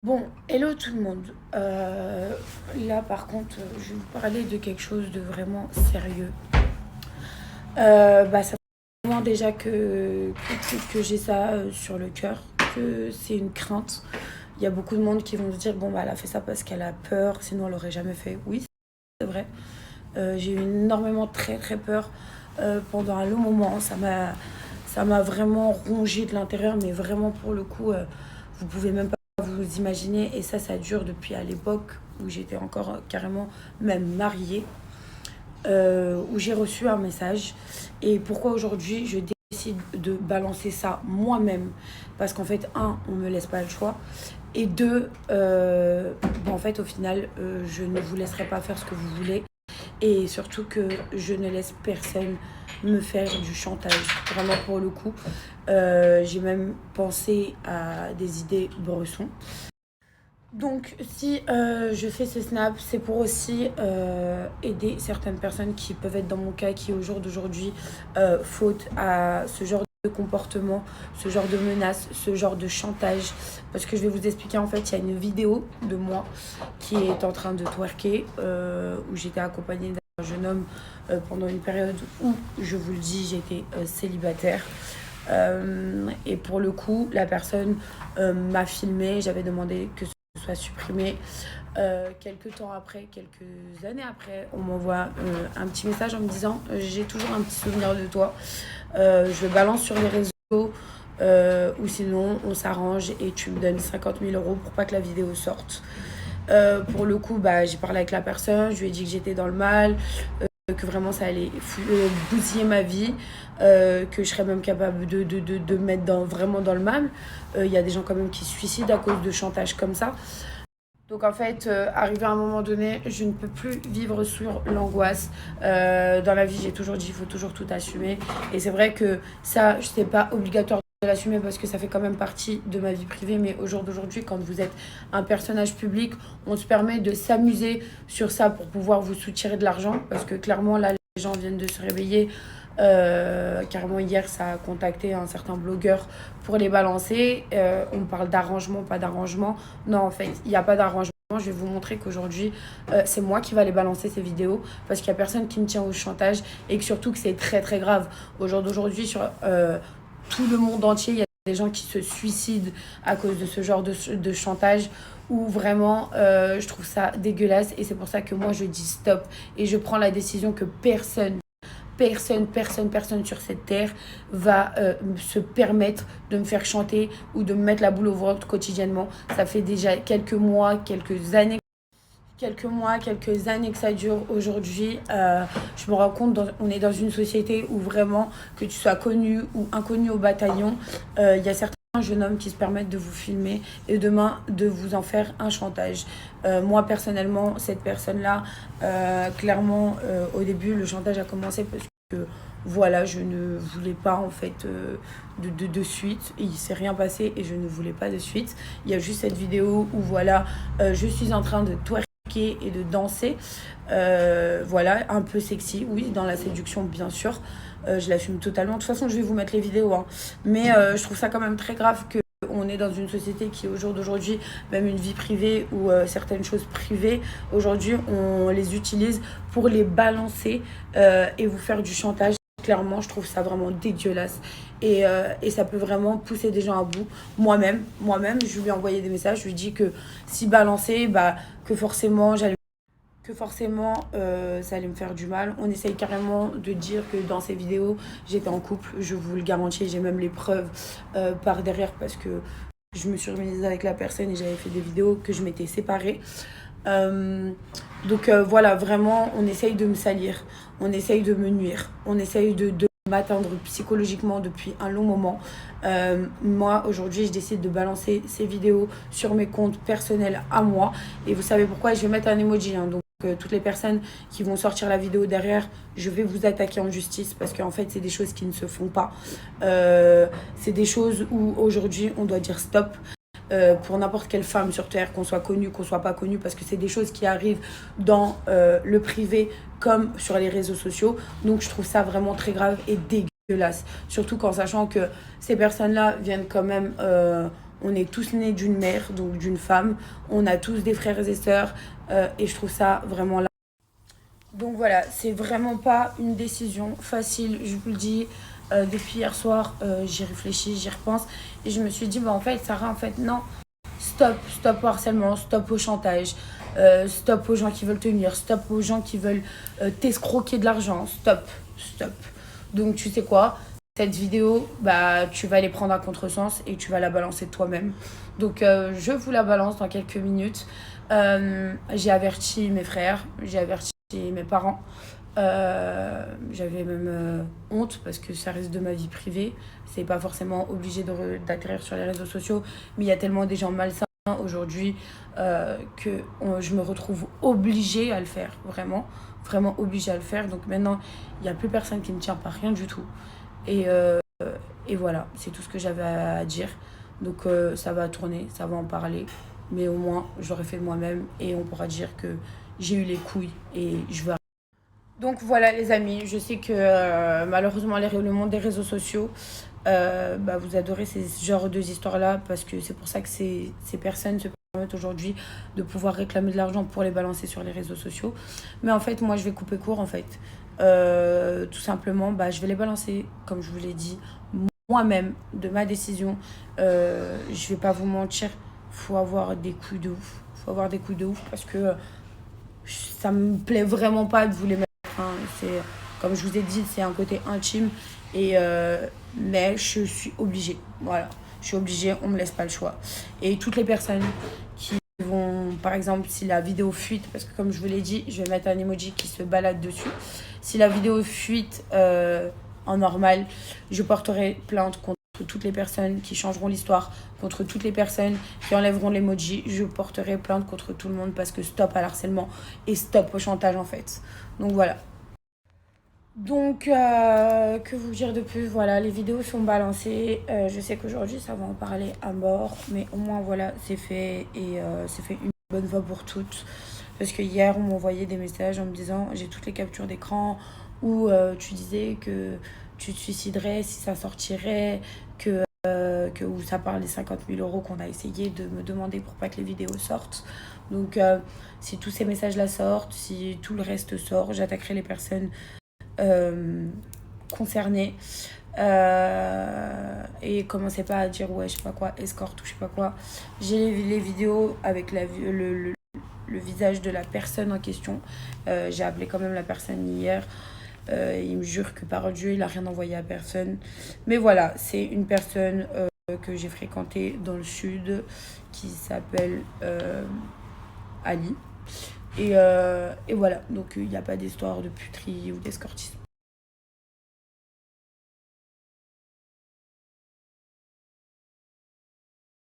Bon, hello tout le monde. Là, par contre, je vais vous parler de quelque chose de vraiment sérieux. Ça fait un moment déjà que j'ai ça sur le cœur, que c'est une crainte. Il y a beaucoup de monde qui vont se dire, bon, bah, elle a fait ça parce qu'elle a peur, sinon elle l'aurait jamais fait. Oui, c'est vrai. J'ai eu énormément très très peur pendant un long moment. Ça m'a vraiment rongé de l'intérieur, mais vraiment pour le coup, vous pouvez même pas vous imaginer. Et ça dure depuis à l'époque où j'étais encore carrément même mariée, où j'ai reçu un message. Et pourquoi aujourd'hui je décide de balancer ça moi-même? Parce qu'en fait, un, on me laisse pas le choix. Et deux, en fait, au final, je ne vous laisserai pas faire ce que vous voulez. Et surtout que je ne laisse personne me faire du chantage. Vraiment pour le coup. J'ai même pensé à des idées bressons. Donc si je fais ce snap, c'est pour aussi aider certaines personnes qui peuvent être dans mon cas, qui au jour d'aujourd'hui faute à ce genre de comportement, ce genre de menace, ce genre de chantage. Parce que je vais vous expliquer, en fait, il y a une vidéo de moi qui est en train de twerker, où j'étais accompagnée d'un jeune homme pendant une période où, je vous le dis, j'étais célibataire. Et pour le coup, la personne m'a filmé, j'avais demandé que soit supprimé. Quelques temps après, quelques années après, on m'envoie un petit message en me disant j'ai toujours un petit souvenir de toi. Je le balance sur les réseaux, ou sinon on s'arrange et tu me donnes 50 000 € pour pas que la vidéo sorte. Pour le coup, j'ai parlé avec la personne, je lui ai dit que j'étais dans le mal, que vraiment ça allait bousiller ma vie, que je serais même capable de me mettre vraiment dans le mal. Il y a des gens quand même qui se suicident à cause de chantage comme ça. Donc en fait, arrivé à un moment donné, je ne peux plus vivre sur l'angoisse. Dans la vie, j'ai toujours dit, il faut toujours tout assumer. Et c'est vrai que ça, c'est pas obligatoire de l'assumer parce que ça fait quand même partie de ma vie privée. Mais au jour d'aujourd'hui, quand vous êtes un personnage public, on se permet de s'amuser sur ça pour pouvoir vous soutirer de l'argent. Parce que clairement, là, les gens viennent de se réveiller. Carrément hier ça a contacté un certain blogueur pour les balancer. On parle d'arrangement, pas d'arrangement. Non, en fait, il n'y a pas d'arrangement. Je vais vous montrer qu'aujourd'hui, c'est moi qui va les balancer ces vidéos parce qu'il n'y a personne qui me tient au chantage et que surtout que c'est très très grave. Au jour d'aujourd'hui, sur tout le monde entier, il y a des gens qui se suicident à cause de ce genre de chantage où vraiment je trouve ça dégueulasse et c'est pour ça que moi je dis stop et je prends la décision que personne sur cette terre va se permettre de me faire chanter ou de me mettre la boule au ventre quotidiennement. Ça fait déjà quelques années que ça dure. Aujourd'hui, je me rends compte, on est dans une société où vraiment, que tu sois connu ou inconnu au bataillon, il y a certains jeunes hommes qui se permettent de vous filmer et demain de vous en faire un chantage. Moi, personnellement, cette personne-là, clairement, au début, le chantage a commencé parce que voilà, je ne voulais pas en fait de suite. Il s'est rien passé et je ne voulais pas de suite. Il y a juste cette vidéo où voilà, je suis en train de twerker et de danser. Voilà, un peu sexy, oui, dans la séduction, bien sûr. Je l'assume totalement. De toute façon, je vais vous mettre les vidéos, hein. Mais je trouve ça quand même très grave que on est dans une société qui, au jour d'aujourd'hui, même une vie privée ou certaines choses privées, aujourd'hui, on les utilise pour les balancer et vous faire du chantage. Clairement, je trouve ça vraiment dégueulasse. Et ça peut vraiment pousser des gens à bout. Moi-même, je lui ai envoyé des messages. Je lui ai dit que si balancer, que forcément, ça allait me faire du mal. On essaye carrément de dire que dans ces vidéos, j'étais en couple. Je vous le garantis, j'ai même les preuves par derrière parce que je me suis remise avec la personne et j'avais fait des vidéos que je m'étais séparée. Donc voilà, vraiment, on essaye de me salir, on essaye de me nuire, on essaye de m'atteindre psychologiquement depuis un long moment. Moi, aujourd'hui, je décide de balancer ces vidéos sur mes comptes personnels à moi. Et vous savez pourquoi? Je vais mettre un emoji, hein, donc toutes les personnes qui vont sortir la vidéo derrière, je vais vous attaquer en justice parce qu'en fait, c'est des choses qui ne se font pas. C'est des choses où aujourd'hui, on doit dire stop. Pour n'importe quelle femme sur Terre, qu'on soit connu, qu'on soit pas connu, parce que c'est des choses qui arrivent dans le privé comme sur les réseaux sociaux. Donc je trouve ça vraiment très grave et dégueulasse. Surtout qu'en sachant que ces personnes-là viennent quand même on est tous nés d'une mère, donc d'une femme. On a tous des frères et sœurs. Et je trouve ça vraiment là. Donc voilà, c'est vraiment pas une décision facile, je vous le dis. Depuis hier soir, j'y réfléchis, j'y repense. Et je me suis dit, bah en fait, Sarah, en fait, non. Stop au harcèlement, stop au chantage, stop aux gens qui veulent te nuire, stop aux gens qui veulent t'escroquer de l'argent, stop. Donc tu sais quoi, cette vidéo, bah tu vas les prendre à contresens et tu vas la balancer de toi-même. Donc je vous la balance dans quelques minutes. J'ai averti mes frères, j'ai averti mes parents. J'avais même honte parce que ça reste de ma vie privée. C'est pas forcément obligé d'atterrir sur les réseaux sociaux, mais il y a tellement des gens malsains aujourd'hui que je me retrouve obligée à le faire, vraiment obligée à le faire. Donc maintenant, il n'y a plus personne qui me tient par rien du tout. Et voilà, c'est tout ce que j'avais à dire. Donc ça va tourner, ça va en parler. Mais au moins, j'aurais fait de moi-même et on pourra dire que j'ai eu les couilles et je veux. Donc voilà les amis, je sais que malheureusement le monde des réseaux sociaux, bah, vous adorez ces genres de histoires-là parce que c'est pour ça que ces personnes se permettent aujourd'hui de pouvoir réclamer de l'argent pour les balancer sur les réseaux sociaux. Mais en fait, moi je vais couper court en fait. Tout simplement, bah, je vais les balancer, comme je vous l'ai dit, moi-même, de ma décision. Je vais pas vous mentir, faut avoir des coups de ouf. Faut avoir des coups de ouf parce que ça me plaît vraiment pas de vous les mettre. Hein. C'est, comme je vous ai dit, c'est un côté intime. Mais je suis obligée. Voilà. Je suis obligée, on me laisse pas le choix. Et toutes les personnes qui vont, par exemple, si la vidéo fuite, parce que comme je vous l'ai dit, je vais mettre un emoji qui se balade dessus. Si la vidéo fuite en normal, je porterai plainte contre toutes les personnes qui changeront l'histoire, contre toutes les personnes qui enlèveront l'emoji. Je porterai plainte contre tout le monde parce que stop à l'harcèlement et stop au chantage en fait. Donc voilà. Donc, que vous dire de plus? Voilà, les vidéos sont balancées. Je sais qu'aujourd'hui, ça va en parler à mort. Mais au moins, voilà, c'est fait. Et c'est fait une bonne fois pour toutes. Parce que hier, on m'envoyait des messages en me disant j'ai toutes les captures d'écran où tu disais que tu te suiciderais si ça sortirait, où ça parle des 50 000 € qu'on a essayé de me demander pour pas que les vidéos sortent. Donc, si tous ces messages-là sortent, si tout le reste sort, j'attaquerai les personnes concernés et commencez pas à dire ouais je sais pas quoi escorte ou je sais pas quoi. J'ai les vidéos avec le visage de la personne en question. J'ai appelé quand même la personne hier. Il me jure que par Dieu il a rien envoyé à personne, mais voilà, c'est une personne que j'ai fréquentée dans le sud qui s'appelle Ali. Et voilà, donc il n'y a pas d'histoire de puterie ou d'escortisme.